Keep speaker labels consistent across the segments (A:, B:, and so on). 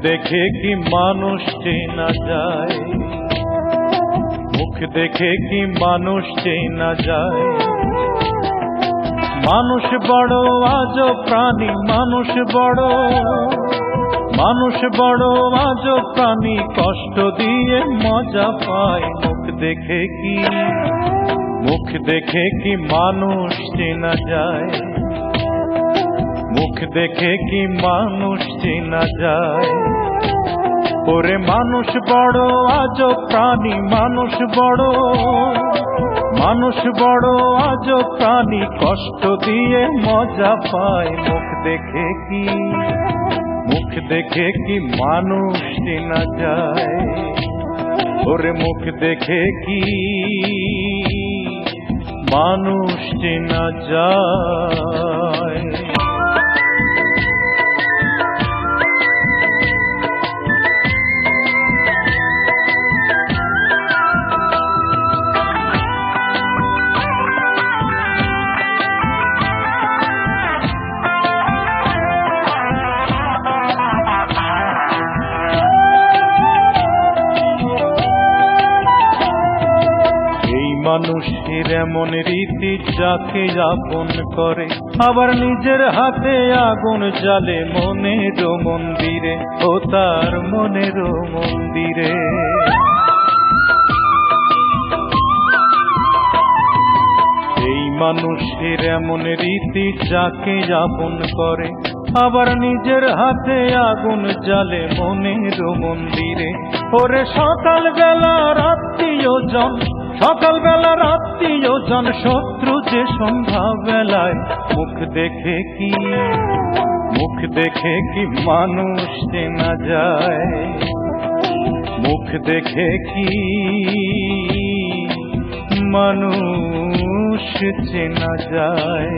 A: দেখে কি মানুষ চেনা যায়, মুখ দেখে কি মানুষ চেনা যায়। মানুষ বড় আজব প্রাণী, মানুষ বড় আজব প্রাণী, কষ্ট দিয়ে মজা পায়। মুখ দেখে কি মানুষ চেনা যায়, মুখ দেখে কি মানুষ চেনা যায়। ওরে মানুষ বড় আজব প্রাণী, মানুষ বড় আজব প্রাণী, কষ্ট দিয়ে মজা পায়। মুখ দেখে কি মানুষ চেনা যায়। ওরে মুখ দেখে কি মানুষ চেনা যায়। মানুষের এমন রীতি, যাকে আপন করে আবার নিজের হাতে আগুন জ্বালে মনের মন্দিরে, ও তার মনের মন্দিরে। এই মানুষের এমন রীতি, যাকে আপন করে আবার নিজের হাতে আগুন জ্বালে মনের মন্দিরে। ওরে সকালবেলা রাত্রিজন, সকালবেলা রাত্রিজন, শত্রু যে সন্ধ্যা বেলায়। মুখ দেখে কি মানুষ চেনা যায়, মুখ দেখে কি মানুষ চেনা যায়।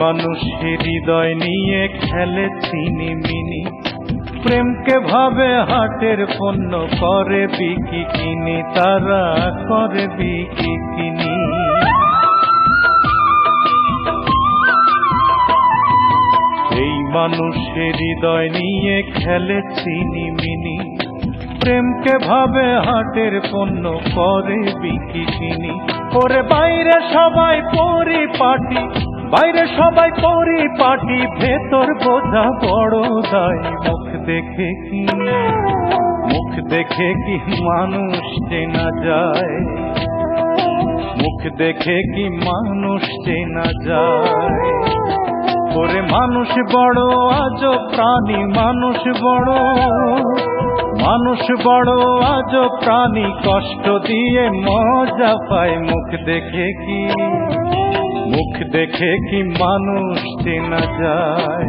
A: মানুষের হৃদয় নিয়ে খেলে ছিনিমিনি, প্রেমকে ভাবে হাটের পণ্য, করে বিকি কিনি, তারা করে বিকি কিনি। এই মানুষের হৃদয় নিয়ে খেলে ছিনিমিনি, প্রেমকে ভাবে হাটের পণ্য, করে বিকি কিনি। ওরে বাইরে সবাই পরিপাটি, বাইরে সবাই পরিপাটি, ভেতর বোঝা বড় দায়। মুখ দেখে কি মানুষ চেনা যায়, মুখ দেখে কি মানুষ চেনা যায়। ওরে মানুষ বড় আজব প্রাণী, মানুষ বড় আজব প্রাণী, কষ্ট দিয়ে মজা পায়। মুখ দেখে কি মানুষ চেনা যায়।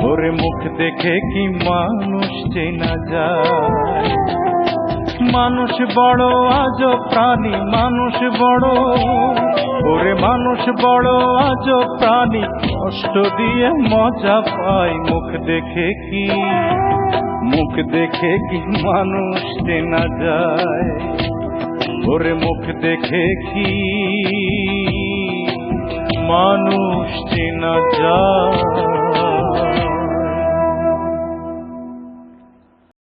A: ওরে মুখ দেখে কি মানুষ চেনা যায়। মানুষ বড় আজব প্রাণী, মানুষ বড়, ওরে মানুষ বড় আজব প্রাণী, কষ্ট দিয়ে মজা পায়। মুখ দেখে কি মানুষ চেনা যায়। ওরে মুখ দেখে কি মানুষ চেনা যায়।